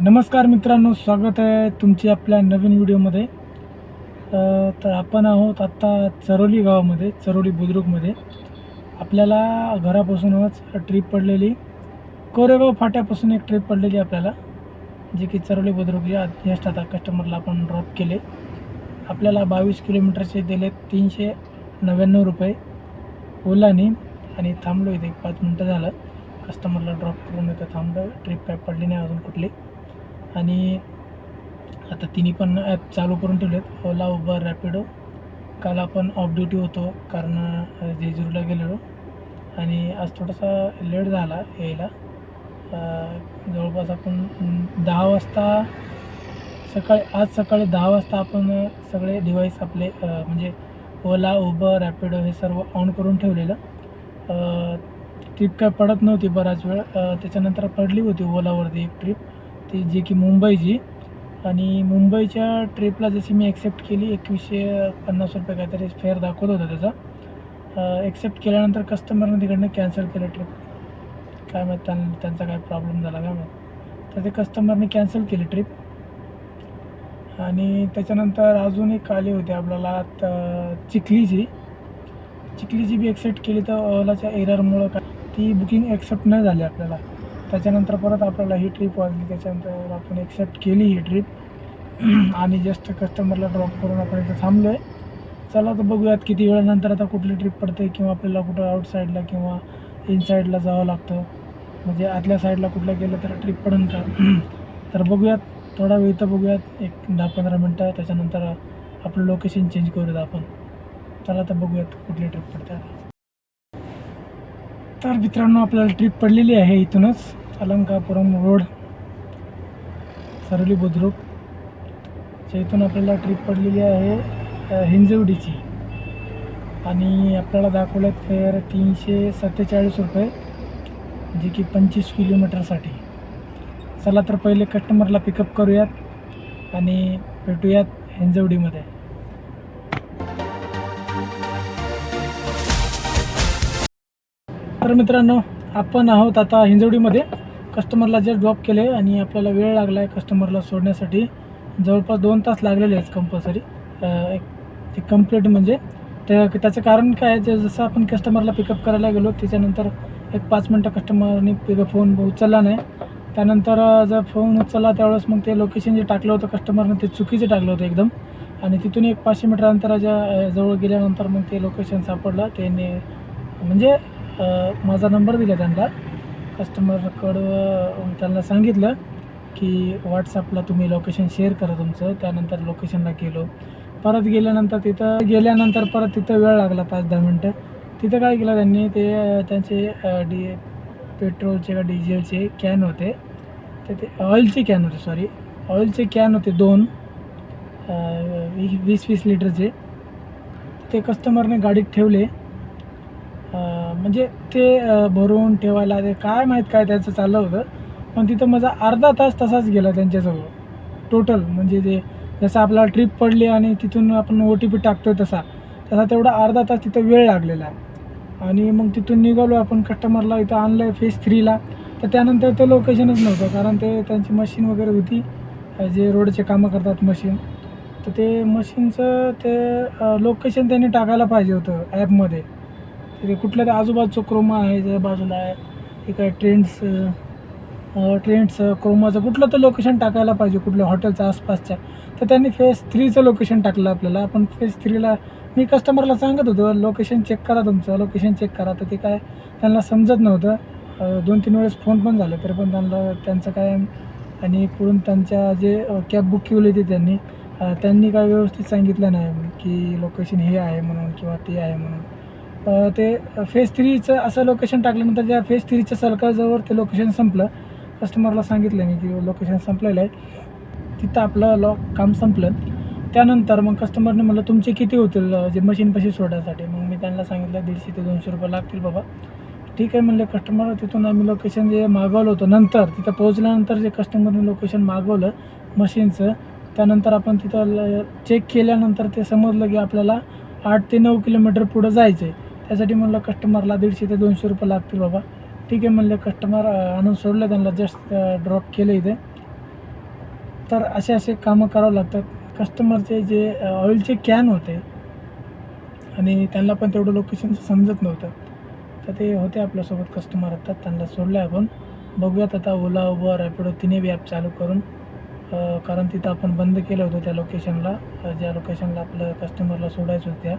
नमस्कार मित्रांनो, स्वागत आहे तुमची आपल्या नवीन व्हिडिओमध्ये. तर आपण आहोत आत्ता चरोली गावामध्ये, चरोली बुद्रुकमध्ये. आपल्याला घरापासूनच ट्रीप पडलेली, कोरेगाव फाट्यापासून एक ट्रीप पडलेली आपल्याला, जे की चरोली बुद्रुक या जस्ट आता कस्टमरला आपण ड्रॉप केले. आपल्याला 22 किलोमीटरचे दिले 399 रुपये ओलाने. आणि थांबलो इथे 5 मिनटं झालं कस्टमरला ड्रॉप करून इथं थांबलो. ट्रीप काय पडली नाही अजून कुठली. आणि आता तिन्ही पण ॲप चालू करून ठेवलेत, ओला, उबर, रॅपिडो. काल आपण ऑफ ड्युटी होतो कारण जेजुरीला गेलेलो आणि आज थोडासा लेट झाला यायला. जवळपास आपण 10 वाजता आज सकाळी 10 वाजता आपण सगळे डिव्हाइस आपले म्हणजे ओला, उबर, रॅपिडो हे सर्व ऑन करून ठेवलेलं. ट्रीप काय पडत नव्हती बराच वेळ. त्याच्यानंतर पडली होती ओलावरती एक ट्रीप, ती जी की मुंबईची. आणि मुंबईच्या ट्रिपला जशी मी ॲक्सेप्ट केली, 2150 रुपये काहीतरी फेअर दाखवत होता त्याचा. ॲक्सेप्ट केल्यानंतर कस्टमरने तिकडनं कॅन्सल केलं ट्रिप. काय माहीत त्यांचा काय प्रॉब्लेम झाला काय माहीत, तर ते कस्टमरने कॅन्सल केली ट्रिप. आणि त्याच्यानंतर अजून एक आली होती आपल्याला चिखलीची बी ॲक्सेप्ट केली, तर ओलाच्या एररमुळं ती बुकिंग ॲक्सेप्ट नाही झाली आपल्याला. त्याच्यानंतर परत आपल्याला ही ट्रिप वाजली, त्याच्यानंतर आपण ॲक्सेप्ट केली ही ट्रिप आणि जस्ट कस्टमरला ड्रॉप करून आपण इथं थांबलो आहे. चला तर बघूयात किती वेळानंतर आता कुठली ट्रिप पडते, किंवा आपल्याला कुठं आउटसाईडला किंवा इनसाईडला जावं लागतं, म्हणजे आतल्या साईडला कुठलं गेलं तर ट्रिप पडेल का. तर बघूयात, थोडा वेळ इथं बघूयात, एक 10-15 मिनटं. त्याच्यानंतर आपलं लोकेशन चेंज करूयात आपण. चला तर बघूयात कुठली ट्रिप पडते आता. तर मित्रांनो, आपल्याला ट्रिप पडलेली आहे इथूनच अलंकापुरम रोड, चरोली बुद्रुकच्या इथून आपल्याला ट्रिप पडलेली आहे हिंजवडीची. आणि आपल्याला दाखवल्यात फेअर 347 रुपये, जे की 25 किलोमीटरसाठी. चला तर पहिले कस्टमरला पिकअप करूयात आणि भेटूयात हिंजवडीमध्ये. तर मित्रांनो, आपण आहोत आता हिंजवडीमध्ये. कस्टमरला जस्ट ड्रॉप केले आणि आपल्याला वेळ लागला आहे कस्टमरला सोडण्यासाठी. जवळपास 2 तास लागलेले आहेत कंपल्सरी एक कंप्लीट. म्हणजे त्याचं कारण काय आहे, जसं आपण कस्टमरला पिकअप करायला गेलो त्याच्यानंतर एक 5 मिनटं कस्टमरने फोन उचलला नाही. त्यानंतर जर फोन उचलला त्यावेळेस मग ते लोकेशन जे टाकलं होतं कस्टमरनं ते चुकीचं टाकलं होतं एकदम. आणि तिथून एक 500 मीटर अंतराच्या जवळ गेल्यानंतर मग ते लोकेशन सापडलं. त्याने म्हणजे माझा नंबर दिला त्यांना, कस्टमरकडं त्यांना सांगितलं की व्हॉट्सअपला तुम्ही लोकेशन शेअर करा तुमचं. त्यानंतर लोकेशनला गेलो. परत गेल्यानंतर परत तिथं वेळ लागला 5-10 मिनटं. तिथं काय केलं त्यांनी, ते त्यांचे पेट्रोलचे का डिझेलचे कॅन होते, ते ऑइलचे कॅन होते 2 20-20 लिटरचे. ते कस्टमरने गाडीत ठेवले. म्हणजे ते भरून ठेवायला ते काय माहीत काय त्याचं चाललं होतं. पण तिथं माझा अर्धा तास तसाच गेला त्यांच्याजवळ टोटल. म्हणजे ते जसं आपल्याला ट्रिप पडली आणि तिथून आपण OTP टाकतो तसा तेवढा अर्धा तास तिथं वेळ लागलेला आहे. आणि मग तिथून निघालो आपण, कस्टमरला इथं आणलं आहे फेज 3ला. तर त्यानंतर ते लोकेशनच नव्हतं, कारण ते त्यांची मशीन वगैरे होती, जे रोडचे कामं करतात मशीन. तर ते मशीनचं ते लोकेशन त्यांनी टाकायला पाहिजे होतं ॲपमध्ये. तिथे कुठल्या तर आजूबाजूचं क्रोमा आहे, त्या बाजूला आहे ठीक आहे, ट्रेंड्स क्रोमाचं कुठलं तर लोकेशन टाकायला पाहिजे, कुठल्या हॉटेलच्या आसपासच्या. तर त्यांनी फेज 3चं लोकेशन टाकलं आपल्याला. आपण फेज 3ला मी कस्टमरला सांगत होतो लोकेशन चेक करा, तुमचं लोकेशन चेक करा. तर ते काय त्यांना समजत नव्हतं. 2-3 वेळेस फोन पण झाले तरी पण त्यांचं काय. आणि पुढून त्यांच्या जे कॅब बुक केली होती त्यांनी काय व्यवस्थित सांगितलं नाही की लोकेशन हे आहे म्हणून किंवा ते आहे म्हणून. ते फेज 3चं असं लोकेशन टाकल्यानंतर त्या फेज 3च्या सर्कलजवळ ते लोकेशन संपलं. कस्टमरला सांगितलं मी की लोकेशन संपलेलं आहे, तिथं आपलं काम संपलं. त्यानंतर मग कस्टमरने म्हटलं तुमचे किती होतील जे मशीनपाशी सोडण्यासाठी. मग मी त्यांना सांगितलं 150 ते 200 रुपये लागतील बाबा. ठीक आहे म्हणले कस्टमर. तिथून आम्ही लोकेशन जे मागवलं होतं, नंतर तिथं पोहोचल्यानंतर जे कस्टमरने लोकेशन मागवलं मशीनचं, त्यानंतर आपण तिथं चेक केल्यानंतर ते समजलं की आपल्याला 8 ते 9 किलोमीटर पुढं जायचं आहे. त्यासाठी म्हणलं कस्टमरला 150 ते 200 रुपये लागतील बाबा. ठीक आहे म्हणले. कस्टमर आणून सोडलं, त्यांना जस्ट ड्रॉप केलं इथे. तर असे कामं करावं लागतात. कस्टमरचे जे ऑइलचे कॅन होते आणि त्यांना पण तेवढं लोकेशन समजत नव्हतं. तर ते होते आपल्यासोबत कस्टमर येतात, त्यांना सोडलं आपण. बघूयात आता ओला, उबर, रॅपिडो तिन्ही बी ॲप चालू करून, कारण तिथं आपण बंद केलं होतं त्या लोकेशनला, ज्या लोकेशनला आपलं कस्टमरला सोडायचं होत्या.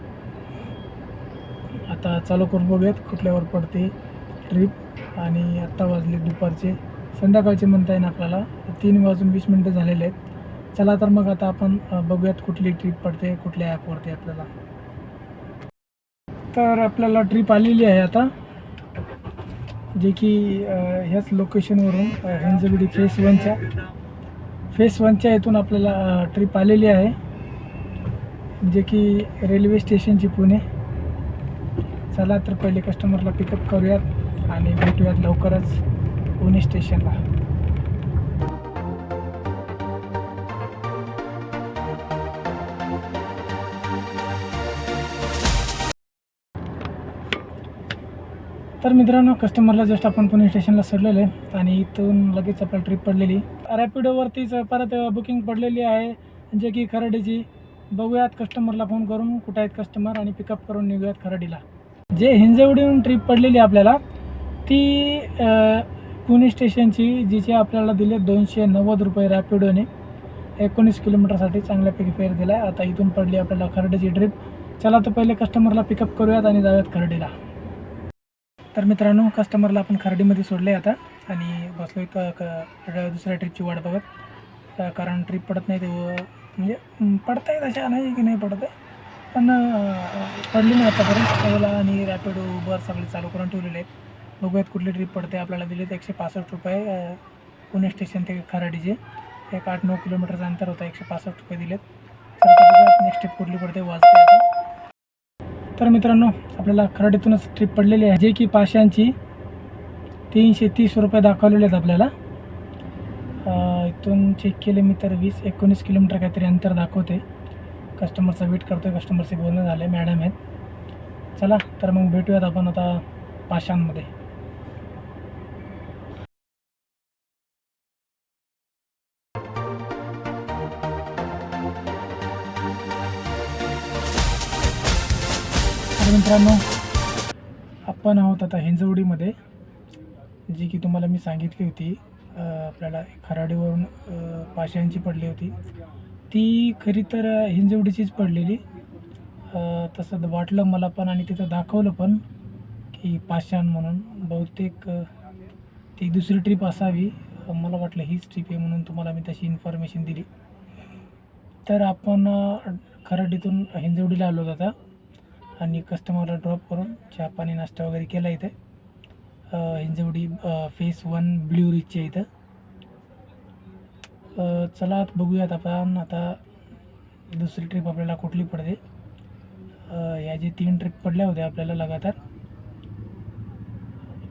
आता चालू करून बघूयात कुठल्यावर पडते ट्रिप. आणि आत्ता वाजले दुपारचे, संध्याकाळचे म्हणता येईल आपल्याला, 3:20 झालेले आहेत. चला तर मग आता आपण बघूयात कुठली ट्रिप पडते, कुठल्या ॲपवरती आपल्याला. तर आपल्याला ट्रिप आलेली आहे आता, जे की ह्याच लोकेशनवरून हिंजवडी फेस वनच्या इथून आपल्याला ट्रिप आलेली आहे, जे की रेल्वे स्टेशनची पुणे. चला तर पहिले कस्टमरला पिकअप करूयात आणि भेटूयात लवकरच पुणे स्टेशनला. तर मित्रांनो, कस्टमरला जस्ट आपण पुणे स्टेशनला सोडलेलं आहे आणि इथून लगेच आपल्याला ट्रिप पडलेली. रॅपिडोवरतीच परत बुकिंग पडलेली आहे, जे की खराडीची. बघूयात कस्टमरला फोन करून कुठं आहेत कस्टमर आणि पिकअप करून निघूयात खराडीला. जे हिंजवडीहून ट्रिप पडलेली आपल्याला, ती पुणे स्टेशनची, जिचे आपल्याला दिले 290 रुपये रॅपिडोने 19 किलोमीटरसाठी चांगल्यापैकी फेअर दिला आहे. आता इथून पडली आपल्याला खराडीची ट्रिप. चला तर पहिले कस्टमरला पिकअप करूयात आणि जाऊयात खराडीला. तर मित्रांनो, कस्टमरला आपण खराडीमध्ये सोडले आता आणि बसलो इथं दुसऱ्या ट्रिपची वाट बघत. कारण ट्रिप पडत नाही, ते म्हणजे पडत आहे तशा नाही की नाही पडत आहे, पण पडली नाही आतापर्यंत. ओला आणि रॅपिडो, उबर सगळे चालू करून ठेवलेले आहेत. बघूयात कुठली ट्रिप पडते. आपल्याला दिले ते 165 रुपये पुणे स्टेशन ते खराडीचे. एक 8-9 किलोमीटरचं अंतर होतं, 165 रुपये दिलेत. तर नेक्स्ट ट्रिप कुठली पडते वाजते आता. तर मित्रांनो, आपल्याला खराडीतूनच ट्रिप पडलेली आहे, जे की पाचशांची 330 रुपये दाखवलेले आहेत आपल्याला. इथून चेक केले मी तर 20-19 किलोमीटर काहीतरी अंतर दाखवते. कस्टमरचा वेट करतो आहे, कस्टमरचे बोलणं झालं आहे, मॅडम आहेत. चला तर मग भेटूयात आपण आता पाषाणमध्ये. तर मित्रांनो, आपण आहोत आता हिंजवडीमध्ये, जी की तुम्हाला मी सांगितली होती. आपल्याला खराडीवरून पाषाणची पडली होती, ती खरी तर हिंजवडीचीच पडलेली. तसं वाटलं मला पण आणि तिथं दाखवलं पण की पाषाण म्हणून. बहुतेक ती दुसरी ट्रिप असावी, मला वाटलं हीच ट्रिप आहे म्हणून तुम्हाला मी तशी इन्फॉर्मेशन दिली. तर आपण खराडीतून हिंजवडीला आलो आता आणि कस्टमरला ड्रॉप करून चहा पाणी नाश्ता वगैरे केला इथे हिंजवडी फेस 1 ब्ल्यू रिचच्या इथं. चला बघूयात आपण आता दुसरी ट्रिप आपल्याला कुठली पडते. ह्या जे 3 ट्रिप पडल्या होत्या आपल्याला लगातार,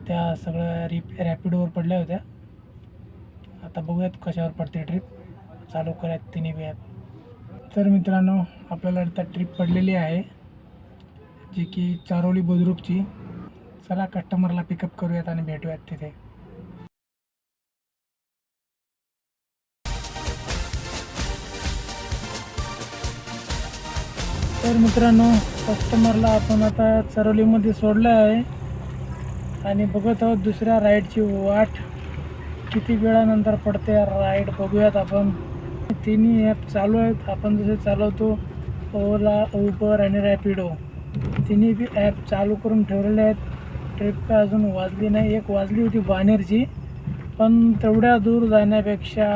त्या सगळ्या रॅपिडोवर पडल्या होत्या. आता बघूयात कशावर पडते ट्रिप. चालू करायत तिन्ही बी ॲप. तर मित्रांनो, आपल्याला आता ट्रिप पडलेली आहे, जी की चारोली बुद्रुकची. चला कस्टमरला पिकअप करूयात आणि भेटूयात तिथे. तर मित्रांनो, कस्टमरला आपण आता चरोलीमध्ये सोडलं आहे आणि बघत आहोत दुसऱ्या राईडची वाट. किती वेळानंतर पडते राईड बघूयात आपण. तिन्ही ॲप चालू आहेत, आपण जसे चालवतो ओला, उबर आणि रॅपिडो, तिन्ही बी ॲप चालू करून ठेवलेले आहेत. ट्रिप काय अजून वाजली नाही. एक वाजली होती बाणेरची, पण तेवढ्या दूर जाण्यापेक्षा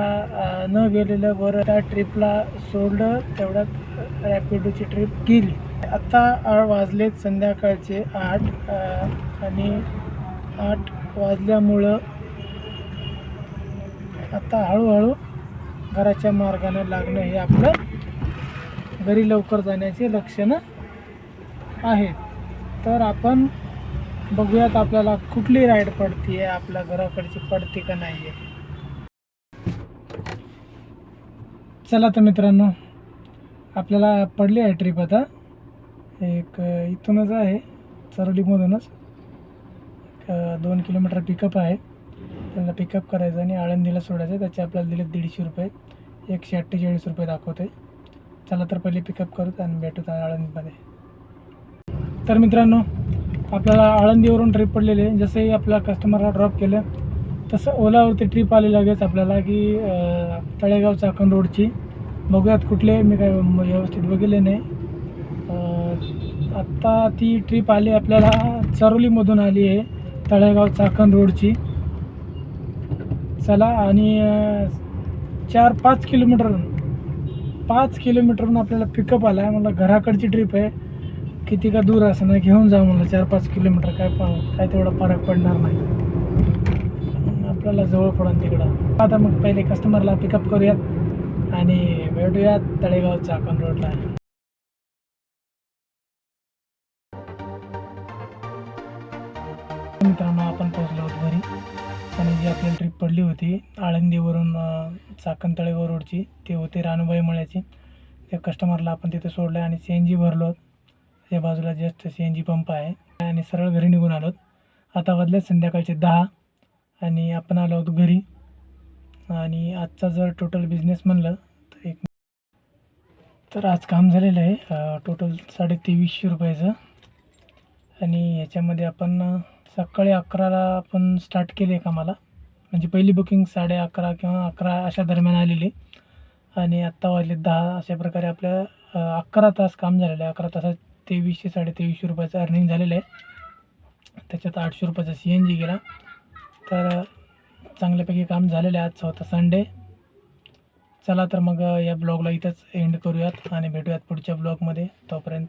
न गेलेलं बरं. त्या ट्रिपला सोडलं, तेवढ्यात रॅपिडोची ट्रिप गेली. आता वाजलेत संध्याकाळचे 8 आणि 8 वाजल्यामुळं आता हळूहळू घराच्या मार्गाने लागणं हे आपलं घरी लवकर जाण्याचे लक्षणं आहेत. तर आपण बघूयात आपल्याला कुठली राईड पडते आहे, आपल्या घराकडची पडते का नाही आहे. चला तर मित्रांनो, आपल्याला पडली आहे ट्रिप आता. एक इथूनच आहे, चरोलीमधूनच 2 किलोमीटर पिकअप आहे. त्यांना पिकअप करायचं आणि आळंदीला सोडायचं. त्याचे आपल्याला दिले 150 रुपये. ₹148 दाखवतं आहे. चला तर पहिले पिकअप करूत आणि भेटूत आळंदीमध्ये. तर मित्रांनो, आपल्याला आळंदीवरून ट्रिप पडलेली आहे. जसंही आपल्या कस्टमरला ड्रॉप केलं तसं ओलावरती ट्रिप आली लगेच आपल्याला की तळेगाव चाकण रोडची. बघूयात कुठले, मी काय व्यवस्थित बघितले नाही. आत्ता ती ट्रिप आली आपल्याला चरोलीमधून आली आहे, तळेगाव चाकण रोडची. चला, आणि 4-5 किलोमीटरहून आपल्याला पिकअप आला आहे. मला घराकडची ट्रिप आहे, किती का दूर असं ना घेऊन जाऊ मला 4-5 किलोमीटर, काय तेवढा फरक पडणार नाही, आपल्याला जवळ पडून तिकडं. आता मग पहिले कस्टमरला पिकअप करूयात आणि भेटूयात तळेगाव चाकण रोडला. मित्रांनो, आपण पोहोचलो आहोत घरी. आणि जी आपल्याला ट्रिप पडली होती आळंदीवरून चाकण तळेगाव रोडची, ते होते रानूबाई मळ्याची. त्या कस्टमरला आपण तिथे सोडलं आणि CNG भरलो. त्या बाजूला जस्ट CNG पंप आहे आणि सरळ घरी निघून आलो. आता वाजले संध्याकाळचे 10 आणि आपण आलो आहोत घरी. आणि आजचा जर टोटल बिझनेस म्हणलं तर आज काम झालेलं आहे टोटल ₹2300. आणि याच्यामध्ये आपण सकाळी 11ला आपण स्टार्ट केले कामाला, म्हणजे पहिली बुकिंग 11:30 किंवा 11 अशा दरम्यान आलेली. आणि आत्ता वाजले 10. अशा प्रकारे आपलं 11 तास काम झालेलं आहे. 11 तासात ₹2300 अर्निंग झालेलं आहे. त्याच्यात ₹800 CNG गेला. तर चांगल्यापैकी काम झालेलं आहे. आजचा होता संडे. चला तर मग या ब्लॉगला इथंच एंड करूयात आणि भेटूयात पुढच्या ब्लॉगमध्ये. तोपर्यंत